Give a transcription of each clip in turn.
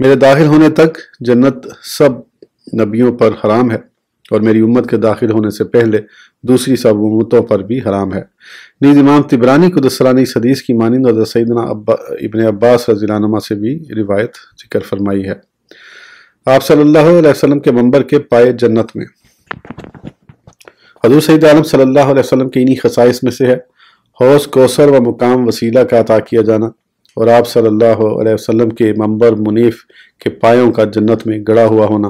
میرے داخل ہونے تک جنت سب نبیوں پر حرام ہے اور میری امت کے داخل ہونے سے پہلے دوسری سب امتوں پر بھی حرام ہے۔ نیز امام طبرانی قدس سرہ نے اس حدیث کی مانند حضرت سیدنا ابن عباس رضی اللہ عنہما سے بھی روایت ذکر فرمائی ہے۔ آپ صلی اللہ علیہ وسلم کے منبر کے پائے جنت میں۔ حضور سید عالم صلی اللہ علیہ وسلم کے انہی خصائص میں سے ہے حوض کوثر و مقام وسیلہ کا عطا کیا جانا، اور آپ صلی اللہ علیہ وسلم کے منبر منیف کے پایوں کا جنت میں گڑا ہوا ہونا،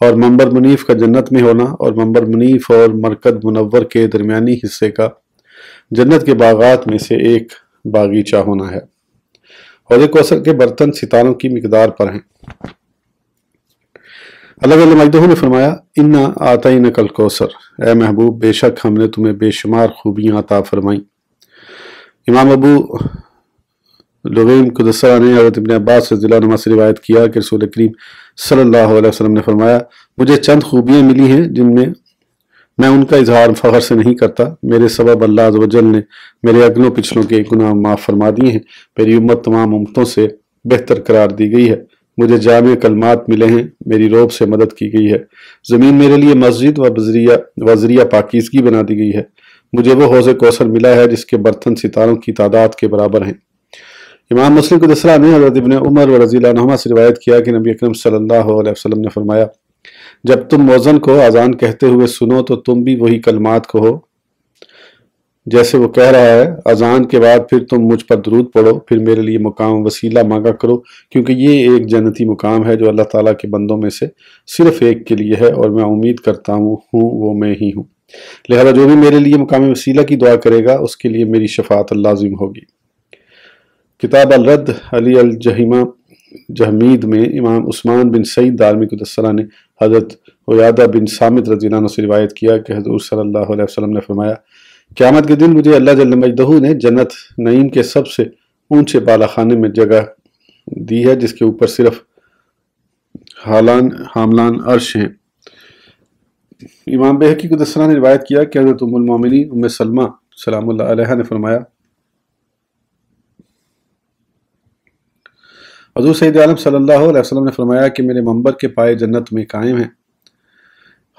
اور منبر منیف کا جنت میں ہونا، اور منبر منیف اور مرکز منور کے درمیانی حصے کا جنت کے باغات میں سے ایک باغیچہ ہونا ہے۔ حوض کوثر کے برتن ستاروں کی مقدار پر ہیں۔ اللہ جل مجدہ نے فرمایا انا آتینک الکوثر، اے محبوب بے شک ہم نے تمہیں بے شمار خوبیاں عطا فرمائیں۔ امام ابو لغیم قدس سرہ نے حضرت ابن عباس رضی اللہ عنہ سے روایت کیا کہ رسول کریم صلی اللہ علیہ وسلم نے فرمایا مجھے چند خوبیاں ملی ہیں جن میں ان کا اظہار فخر سے نہیں کرتا، میرے سبب اللہ عز و جل نے میرے اگلوں پچھلوں کے گناہ معاف فرما دیے ہیں، میری امت تمام امتوں سے بہتر قرار دی گئی ہے، مجھے جامع کلمات ملے ہیں، میری روب سے مدد کی گئی ہے، زمین میرے لیے مسجد و ذریعہ پاکیزگی بنا دی گئی ہے، مجھے وہ حوض کوثر ملا ہے جس کے برتن ستاروں کی تعداد کے برابر ہیں۔ امام مسلم قدس سرہ نے حضرت ابن عمر رضی اللہ عنہما سے روایت کیا کہ نبی اکرم صلی اللہ علیہ وسلم نے فرمایا جب تم مؤذن کو اذان کہتے ہوئے سنو تو تم بھی وہی کلمات کہو جیسے وہ کہہ رہا ہے، اذان کے بعد پھر تم مجھ پر درود پڑھو، پھر میرے لیے مقام وسیلہ مانگا کرو، کیونکہ یہ ایک جنتی مقام ہے جو اللہ تعالیٰ کے بندوں میں سے صرف ایک کے لیے ہے، اور میں امید کرتا ہوں وہ میں ہی ہوں، لہذا جو بھی میرے لیے مقام وسیلہ کی دعا کرے گا اس کے لیے میری شفاعت لازم ہوگی۔ کتاب الرد علی الجہیمہ جہمید میں امام عثمان بن سعید دارمی قدس سرہ نے حضرت عیادہ بن صامت رضی اللہ عنہ سے روایت کیا کہ حضور صلی اللہ علیہ وسلم نے فرمایا قیامت کے دن مجھے اللہ جل مجدہ نے جنت نعیم کے سب سے اونچے بالا خانے میں جگہ دی ہے جس کے اوپر صرف حاملان عرش ہیں۔ امام بہقی قدس سرہ نے روایت کیا کہ حضرت ام المومنین ام سلمہ سلام اللہ علیہا نے فرمایا حضور سید عالم صلی اللہ علیہ وسلم نے فرمایا کہ میرے منبر کے پائے جنت میں قائم ہیں۔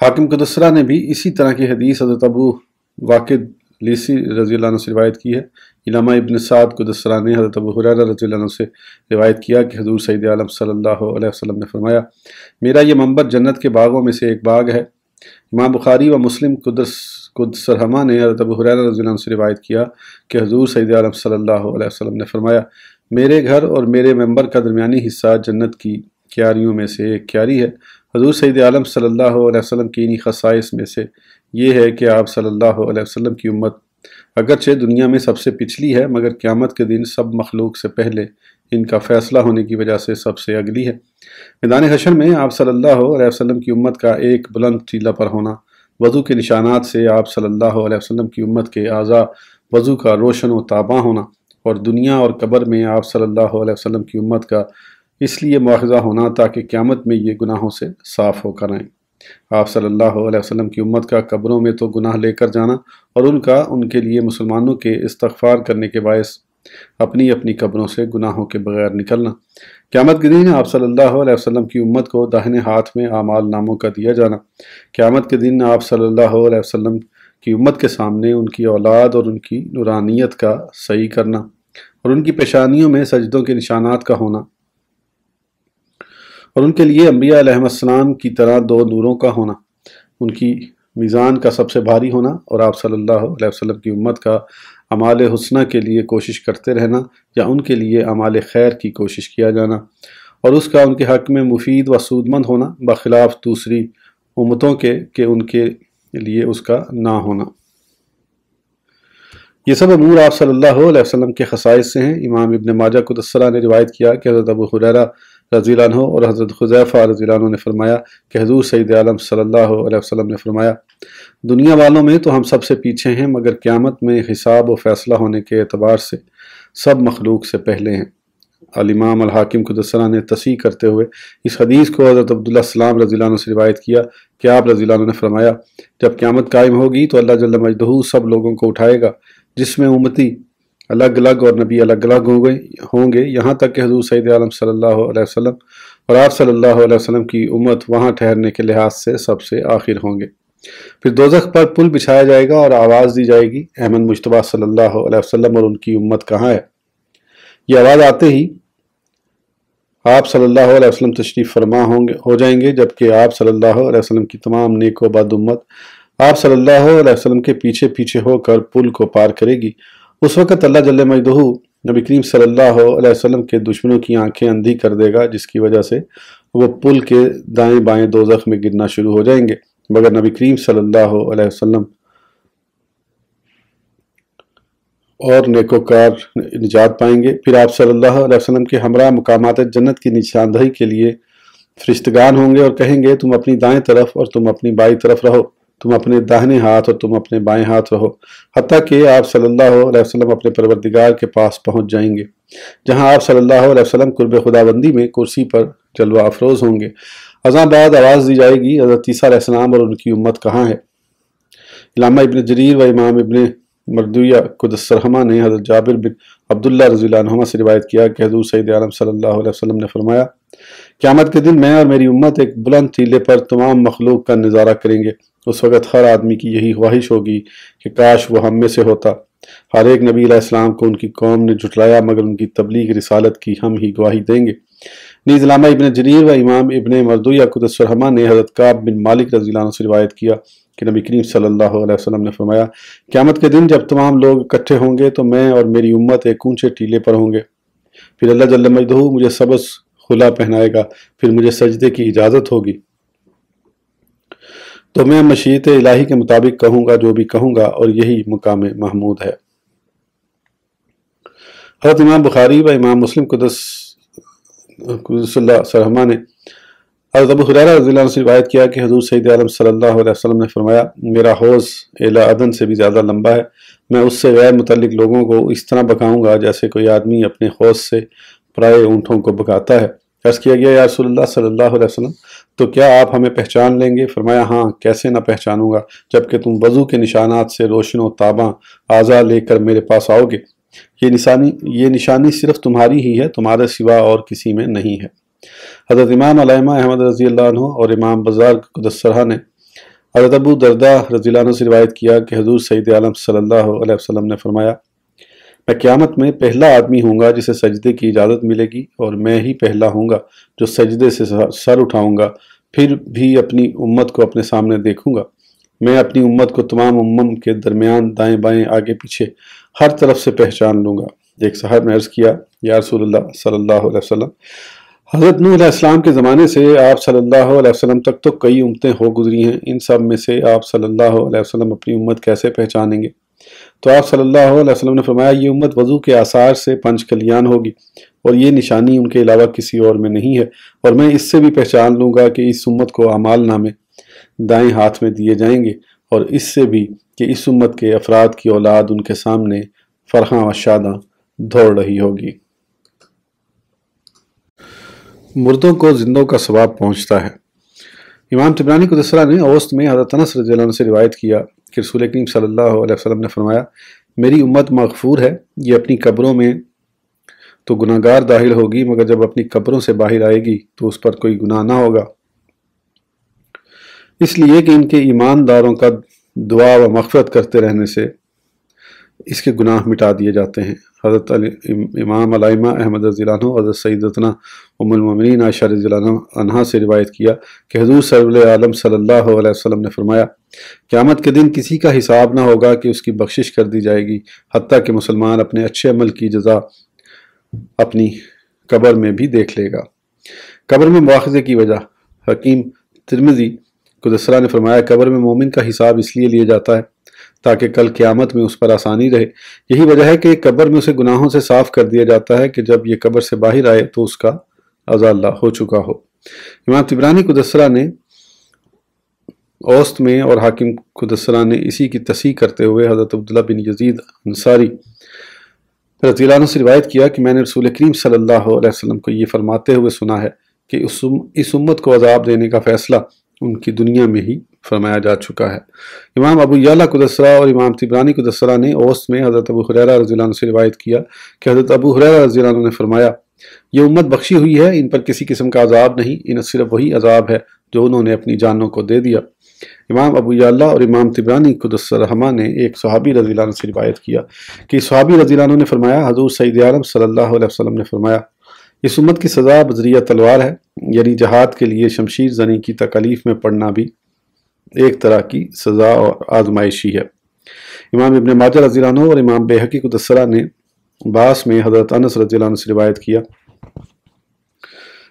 حاکم قدس سرہ نے بھی اسی طرح کی حدیث حضرت ابو واقد لیسی رضی اللہ عنہ سے روایت کی ہے۔ علامہ ابن سعد قدس سرہ نے حضرت ابو ہریرہ رضی اللہ عنہ سے روایت کیا کہ حضور سید عالم صلی اللہ علیہ وسلم نے فرمایا میرا یہ منبر جنت کے باغوں میں سے ایک باغ ہے۔ امام بخاری و مسلم قدس سرہما نے حضرت ابو ہریرہ رضی اللہ عنہ سے روایت کیا کہ حضور سید عالم صلی اللہ علیہ وسلم نے فرمایا میرے گھر اور میرے منبر کا درمیانی حصہ جنت کی کیاریوں میں سے ایک کیاری ہے۔ حضور سید عالم صلی اللہ علیہ وسلم کی انہی خصائص میں سے یہ ہے کہ آپ صلی اللہ علیہ وسلم کی امت اگرچہ دنیا میں سب سے پچھلی ہے مگر قیامت کے دن سب مخلوق سے پہلے ان کا فیصلہ ہونے کی وجہ سے سب سے اگلی ہے۔ میدان حشر میں آپ صلی اللہ علیہ وسلم کی امت کا ایک بلند ٹیلہ پر ہونا، وضو کے نشانات سے آپ صلی اللہ علیہ وسلم کی امت کے اعضاء وضو کا روشن و تاباں ہونا، اور دنیا اور قبر میں آپ صلی اللہ علیہ وسلم کی امت کا اس لیے مواخذہ ہونا تاکہ قیامت میں یہ گناہوں سے صاف ہو کر آئیں۔ آپ صلی اللہ علیہ وسلم کی امت کا قبروں میں تو گناہ لے کر جانا اور ان کے لیے مسلمانوں کے استغفار کرنے کے باعث اپنی اپنی قبروں سے گناہوں کے بغیر نکلنا۔ قیامت کے دن آپ صلی اللہ علیہ وسلم کی امت کو داہنے ہاتھ میں اعمال ناموں کا دیا جانا۔ قیامت کے دن آپ صلی اللہ علیہ وسلم کی امت کے سامنے ان کی اولاد اور ان کی نورانیت کا صحیح کرنا اور ان کی پیشانیوں میں سجدوں کے نشانات کا ہونا، اور ان کے لیے انبیاء علیہ السلام کی طرح دو نوروں کا ہونا، ان کی میزان کا سب سے بھاری ہونا، اور آپ صلی اللہ علیہ وسلم کی امت کا اعمال حسنہ کے لیے کوشش کرتے رہنا یا ان کے لیے اعمال خیر کی کوشش کیا جانا، اور اس کا ان کے حق میں مفید و سودمند ہونا بخلاف دوسری امتوں کے کہ ان کے لیے اس کا نہ ہونا۔ یہ سب امور آپ صلی اللہ علیہ وسلم کے خصائص سے ہیں۔ امام ابن ماجہ قدس سرہ نے روایت کیا کہ حضرت ابو ہریرہ رضی اللہ عنہ اور حضرت حذیفہ رضی اللہ عنہ نے فرمایا کہ حضور سید عالم صلی اللہ علیہ وسلم نے فرمایا دنیا والوں میں تو ہم سب سے پیچھے ہیں مگر قیامت میں حساب و فیصلہ ہونے کے اعتبار سے سب مخلوق سے پہلے ہیں۔ الامام الحاکم قدس سرہ نے تصحیح کرتے ہوئے اس حدیث کو حضرت عبداللہ السلام رضی اللہ عنہ سے روایت کیا کہ آپ رضی اللہ عنہ نے فرمایا جب قیامت قائم ہوگی تو اللہ جل مجدہ سب لوگوں کو اٹھائے گا جس میں امتی الگ الگ اور نبی الگ الگ ہوں گے، یہاں تک کہ حضور سید عالم صلی اللہ علیہ وسلم اور آپ صلی اللہ علیہ وسلم کی امت وہاں ٹھہرنے کے لحاظ سے سب سے آخر ہوں گے۔ پھر دوزخ پر پل بچھایا جائے گا اور آواز دی جائے گی، احمد مجتبیٰ صلی اللہ علیہ وسلم اور ان کی امت کہاں ہے؟ یہ آواز آتے ہی آپ صلی اللہ علیہ وسلم تشریف فرما ہو جائیں گے، جبکہ آپ صلی اللہ علیہ وسلم کی تمام نیک و بد امت آپ صلی اللہ علیہ وسلم کے پیچھے پیچھے ہو کر پل کو پار کرے گی۔ اس وقت اللہ جل مجدہ نبی کریم صلی اللہ علیہ وسلم کے دشمنوں کی آنکھیں اندھی کر دے گا، جس کی وجہ سے وہ پل کے دائیں بائیں دوزخ میں گرنا شروع ہو جائیں گے، مگر نبی کریم صلی اللہ علیہ وسلم اور نیکوکار نجات پائیں گے۔ پھر آپ صلی اللہ علیہ وسلم کے ہمراہ مقامات جنت کی نشاندہی کے لیے فرشتگان ہوں گے اور کہیں گے تم اپنی دائیں طرف اور تم اپنی بائیں طرف رہو، تم اپنے داہنے ہاتھ اور تم اپنے بائیں ہاتھ رہو، حتیٰ کہ آپ صلی اللہ علیہ وسلم اپنے پروردگار کے پاس پہنچ جائیں گے، جہاں آپ صلی اللہ علیہ وسلم قرب خداوندی میں کرسی پر جلوہ افروز ہوں گے۔ ازاں بعد آواز دی جائے گی، حضرت عیسیٰ علیہ السلام اور ان کی امت کہاں ہے؟ علامہ ابن جریر و امام ابن مردویہ قدس سرہمہ نے حضرت جابر بن عبداللہ رضی اللہ عنہما سے روایت کیا کہ حضور سید عالم صلی اللہ علیہ وسلم نے فرمایا، قیامت کے دن میں اور میری امت ایک بلند ٹیلے پر تمام مخلوق کا نظارہ کریں گے۔ اس وقت ہر آدمی کی یہی خواہش ہوگی کہ کاش وہ ہم میں سے ہوتا۔ ہر ایک نبی علیہ السلام کو ان کی قوم نے جھٹلایا، مگر ان کی تبلیغ رسالت کی ہم ہی گواہی دیں گے۔ نیز علامہ ابن جریر و امام ابن مردویہ قدس سرہمہ نے حضرت کعب بن مالک رضی اللہ عنہ سے روایت کیا کہ نبی کریم صلی اللہ علیہ وسلم نے فرمایا، قیامت کے دن جب تمام لوگ اکٹھے ہوں گے تو میں اور میری امت ایک اونچے ٹیلے پر ہوں گے، پھر اللہ جل مجدہ مجھے سبز خلا پہنائے گا، پھر مجھے سجدے کی اجازت ہوگی، تو میں مشیت الہی کے مطابق کہوں گا جو بھی کہوں گا، اور یہی مقام محمود ہے۔ حضرت امام بخاری و امام مسلم قدس اللہ سرہمہ نے حضرت ابو ہریرہ رضی اللہ عنہ سے روایت کیا کہ حضور سید عالم صلی اللہ علیہ وسلم نے فرمایا، میرا حوض اعلی عدن سے بھی زیادہ لمبا ہے، میں اس سے غیر متعلق لوگوں کو اس طرح بکاؤں گا جیسے کوئی آدمی اپنے حوض سے پرائے اونٹوں کو بکاتا ہے۔ عرض کیا گیا، یا رسول اللہ صلی اللہ علیہ وسلم، تو کیا آپ ہمیں پہچان لیں گے؟ فرمایا، ہاں، کیسے نہ پہچانوں گا، جبکہ تم وضو کے نشانات سے روشن و تاباں اعضاء لے کر میرے پاس آؤ گے۔ یہ نشانی صرف تمہاری ہی ہے، تمہارے سوا اور کسی میں نہیں ہے۔ حضرت امام علامہ احمد رضی اللہ عنہ اور امام بزار قدس سرہ نے حضرت ابو درداء رضی اللہ عنہ سے روایت کیا کہ حضور سید عالم صلی اللہ علیہ وسلم نے فرمایا، میں قیامت میں پہلا آدمی ہوں گا جسے سجدے کی اجازت ملے گی، اور میں ہی پہلا ہوں گا جو سجدے سے سر اٹھاؤں گا، پھر بھی اپنی امت کو اپنے سامنے دیکھوں گا۔ میں اپنی امت کو تمام امم کے درمیان دائیں بائیں آگے پیچھے ہر طرف سے پہچان لوں گا۔ ایک صاحب نے عرض کیا، یا رسول اللہ صلی اللہ علیہ وسلم، حضرت نوح علیہ السلام کے زمانے سے آپ صلی اللہ علیہ وسلم تک تو کئی امتیں ہو گزری ہیں، ان سب میں سے آپ صلی اللہ علیہ وسلم اپنی امت کیسے پہچانیں گے؟ تو آپ صلی اللہ علیہ وسلم نے فرمایا، یہ امت وضو کے آثار سے پنج کلیان ہوگی، اور یہ نشانی ان کے علاوہ کسی اور میں نہیں ہے، اور میں اس سے بھی پہچان لوں گا کہ اس امت کو اعمال نامے دائیں ہاتھ میں دیے جائیں گے، اور اس سے بھی کہ اس امت کے افراد کی اولاد ان کے سامنے فرحاں و شاداں دوڑ رہی ہوگی۔ مردوں کو زندوں کا ثواب پہنچتا ہے۔ امام طبرانی قدس سرہ نے اوسط میں حضرت انس رضی اللہ عنہ سے روایت کیا کہ رسول کریم صلی اللہ علیہ وسلم نے فرمایا، میری امت مغفور ہے، یہ اپنی قبروں میں تو گناہ گار داخل ہوگی، مگر جب اپنی قبروں سے باہر آئے گی تو اس پر کوئی گناہ نہ ہوگا، اس لیے کہ ان کے ایمانداروں کا دعا و مغفرت کرتے رہنے سے اس کے گناہ مٹا دیے جاتے ہیں۔ حضرت امام علامہ احمد رضی اللہ عنہ حضرت سیدتنا ام المؤمنین عائشہ رضی اللہ عنہا سے روایت کیا کہ حضور صلی عالم صلی اللہ علیہ وسلم نے فرمایا، قیامت کے دن کسی کا حساب نہ ہوگا کہ اس کی بخشش کر دی جائے گی، حتیٰ کہ مسلمان اپنے اچھے عمل کی جزا اپنی قبر میں بھی دیکھ لے گا۔ قبر میں مواخذے کی وجہ، حکیم ترمذی قدس سرہ نے فرمایا، قبر میں مومن کا حساب اس لیے لیا جاتا ہے تاکہ کل قیامت میں اس پر آسانی رہے۔ یہی وجہ ہے کہ قبر میں اسے گناہوں سے صاف کر دیا جاتا ہے کہ جب یہ قبر سے باہر آئے تو اس کا ازالہ ہو چکا ہو۔ امام طبرانی قدس سرہ نے اوسط میں اور حاکم قدس سرہ نے اسی کی تصحیح کرتے ہوئے حضرت عبداللہ بن یزید انصاری رضی اللہ عنہ سے روایت کیا کہ میں نے رسول کریم صلی اللہ علیہ وسلم کو یہ فرماتے ہوئے سنا ہے کہ اس امت کو عذاب دینے کا فیصلہ ان کی دنیا میں ہی فرمایا جا چکا ہے۔ امام ابو یعلا قدس سرہ اور امام طبرانی قدس سرہ نے اوسط میں حضرت ابو ہریرہ رضی اللہ عنہ سے روایت کیا کہ حضرت ابو ہریرہ رضی اللہ عنہ نے فرمایا، یہ امت بخشی ہوئی ہے، ان پر کسی قسم کا عذاب نہیں، ان صرف وہی عذاب ہے جو انہوں نے اپنی جانوں کو دے دیا۔ امام ابو یعلا اور امام طبرانی قدس رحمہ نے ایک صحابی رضی اللہ عنہ سے روایت کیا کہ صحابی رضی اللہ عنہ نے فرمایا، حضور سید عالم صلی اللہ علیہ وسلم نے فرمایا، اس امت کی سزا بذریعہ تلوار ہے، یعنی جہاد کے لیے شمشیر زنی کی تکالیف میں پڑنا بھی ایک طرح کی سزا اور آزمائشی ہے۔ امام ابن ماجہ رضی اللہ عنہ اور امام بیہقی قدس نے باس میں حضرت انس رضی اللہ عنہ سے روایت کیا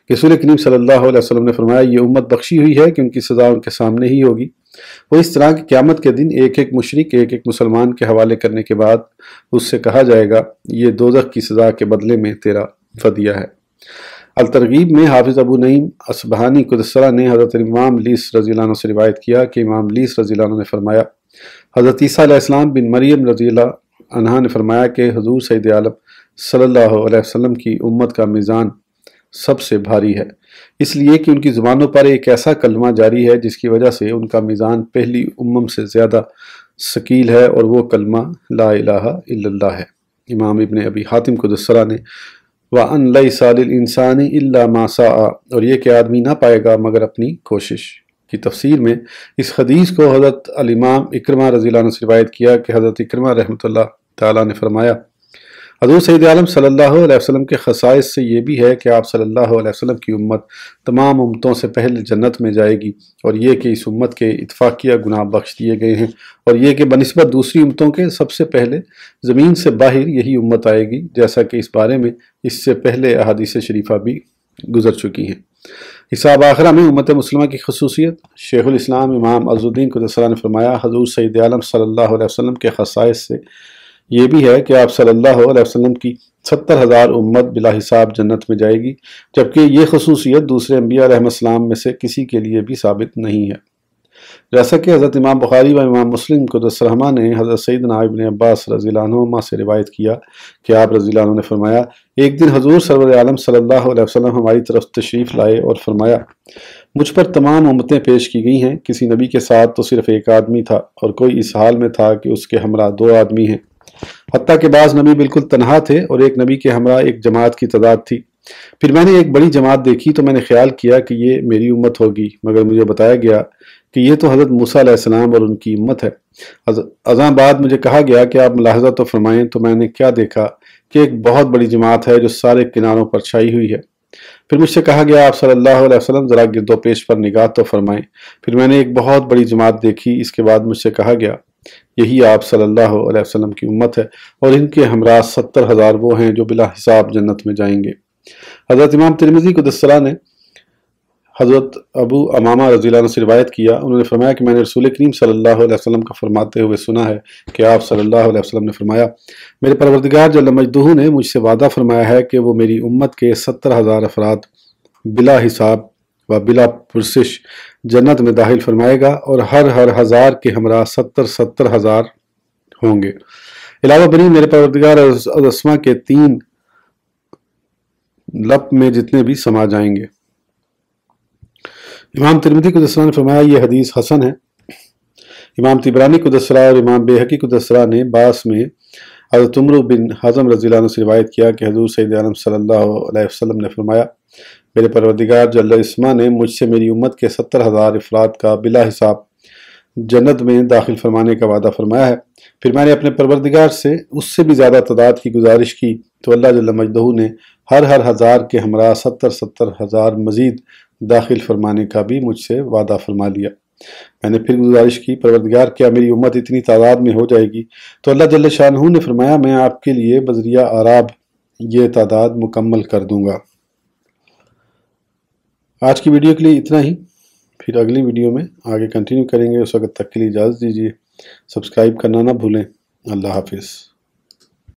کہ رسول کریم صلی اللہ علیہ وسلم نے فرمایا، یہ امت بخشی ہوئی ہے کہ ان کی سزا ان کے سامنے ہی ہوگی۔ وہ اس طرح کہ قیامت کے دن ایک ایک مشرک ایک ایک مسلمان کے حوالے کرنے کے بعد اس سے کہا جائے گا، یہ دوزخ کی سزا کے بدلے میں تیرا فدیہ ہے۔ الترغیب میں حافظ ابو نعیم اصبہانی قدسرہ نے حضرت امام لیث رضی اللہ عنہ سے روایت کیا کہ امام لیث رضی اللہ عنہ نے فرمایا، حضرت عیسیٰ علیہ السلام بن مریم رضی اللہ عنہ نے فرمایا کہ حضور سید عالم صلی اللہ علیہ وسلم کی امت کا میزان سب سے بھاری ہے، اس لیے کہ ان کی زبانوں پر ایک ایسا کلمہ جاری ہے جس کی وجہ سے ان کا میزان پہلی امم سے زیادہ ثقیل ہے، اور وہ کلمہ لا الہ الا اللہ ہے۔ امام ابن ابی حاتم قدسرہ نے وَأَن لَيْسَ لِلْإِنسَانِ إِلَّا مَا سَعَى، اور یہ کہ آدمی نہ پائے گا مگر اپنی کوشش کی تفسیر میں اس حدیث کو حضرت الامام اکرمہ رضی اللہ عنہ سے روایت کیا کہ حضرت اکرمہ رحمۃ اللہ تعالیٰ نے فرمایا، حضور سید عالم صلی اللہ علیہ وسلم کے خصائص سے یہ بھی ہے کہ آپ صلی اللہ علیہ وسلم کی امت تمام امتوں سے پہلے جنت میں جائے گی، اور یہ کہ اس امت کے اتفاقیہ گناہ بخش دیے گئے ہیں، اور یہ کہ بنسبت دوسری امتوں کے سب سے پہلے زمین سے باہر یہی امت آئے گی، جیسا کہ اس بارے میں اس سے پہلے احادیث شریفہ بھی گزر چکی ہیں۔ حساب آخرہ میں امت مسلمہ کی خصوصیت، شیخ الاسلام امام عز الدین قدس نے فرمایا، حضور سید عالم صلی اللہ علیہ وسلم کے خصائص سے یہ بھی ہے کہ آپ صلی اللہ علیہ وسلم کی 70,000 امت بلا حساب جنت میں جائے گی، جبکہ یہ خصوصیت دوسرے انبیاء علیہ السلام میں سے کسی کے لیے بھی ثابت نہیں ہے۔ جیسا کہ حضرت امام بخاری و امام مسلم قدس رحمہ نے حضرت سیدنا ابن عباس رضی اللہ عنہما سے روایت کیا کہ آپ رضی اللہ عنہ نے فرمایا، ایک دن حضور سرور عالم صلی اللہ علیہ وسلم ہماری طرف تشریف لائے اور فرمایا، مجھ پر تمام امتیں پیش کی گئی ہیں، کسی نبی کے ساتھ تو صرف ایک آدمی تھا، اور کوئی اس حال میں تھا کہ اس کے ہمراہ 2 آدمی ہیں، حتیٰ کہ بعض نبی بالکل تنہا تھے اور ایک نبی کے ہمراہ ایک جماعت کی تعداد تھی۔ پھر میں نے ایک بڑی جماعت دیکھی تو میں نے خیال کیا کہ یہ میری امت ہوگی، مگر مجھے بتایا گیا کہ یہ تو حضرت موسیٰ علیہ السلام اور ان کی امت ہے۔ ازاں بعد مجھے کہا گیا کہ آپ ملاحظہ تو فرمائیں، تو میں نے کیا دیکھا کہ ایک بہت بڑی جماعت ہے جو سارے کناروں پر چھائی ہوئی ہے۔ پھر مجھ سے کہا گیا، آپ صلی اللہ علیہ وسلم ذرا گرد و پیش پر نگاہ تو فرمائیں۔ پھر میں نے ایک بہت بڑی جماعت دیکھی۔ اس کے بعد مجھ سے کہا گیا، یہی آپ صلی اللہ علیہ وسلم کی امت ہے، اور ان کے ہمراہ 70,000 وہ ہیں جو بلا حساب جنت میں جائیں گے۔ حضرت امام ترمذی قدس سرہ نے حضرت ابو امامہ رضی اللہ عنہ سے روایت کیا، انہوں نے فرمایا کہ میں نے رسول کریم صلی اللہ علیہ وسلم کا فرماتے ہوئے سنا ہے کہ آپ صلی اللہ علیہ وسلم نے فرمایا، میرے پروردگار جل مجدہ نے مجھ سے وعدہ فرمایا ہے کہ وہ میری امت کے 70,000 افراد بلا حساب و بلا پرسش جنت میں داخل فرمائے گا، اور ہر 1000 کے ہمراہ 70,000 ہوں گے۔ علاوہ بری میرے پروردگار اسما کے 3 لپ میں جتنے بھی سما جائیں گے۔ امام ترمذی قدس نے فرمایا، یہ حدیث حسن ہے۔ امام طبرانی قدس اور امام بیہقی قدس نے باس میں حضرت عمرو بن حزم رضی اللہ عنہ سے روایت کیا کہ حضور سید عالم صلی اللہ علیہ وسلم نے فرمایا، میرے پروردگار جل اسما نے مجھ سے میری امت کے 70,000 افراد کا بلا حساب جنت میں داخل فرمانے کا وعدہ فرمایا ہے۔ پھر میں نے اپنے پروردگار سے اس سے بھی زیادہ تعداد کی گزارش کی تو اللہ جل مجدہ نے ہر 1000 کے ہمراہ 70,000 مزید داخل فرمانے کا بھی مجھ سے وعدہ فرما لیا۔ میں نے پھر گزارش کی، پروردگار کیا میری امت اتنی تعداد میں ہو جائے گی؟ تو اللہ جل شانہ نے فرمایا، میں آپ کے لیے بذریعہ اعراب یہ تعداد مکمل کر دوں گا۔ آج کی ویڈیو کے لیے اتنا ہی، پھر اگلی ویڈیو میں آگے کنٹینیو کریں گے۔ اس وقت تک کے لیے اجازت دیجیے، سبسکرائب کرنا نہ بھولیں۔ اللہ حافظ۔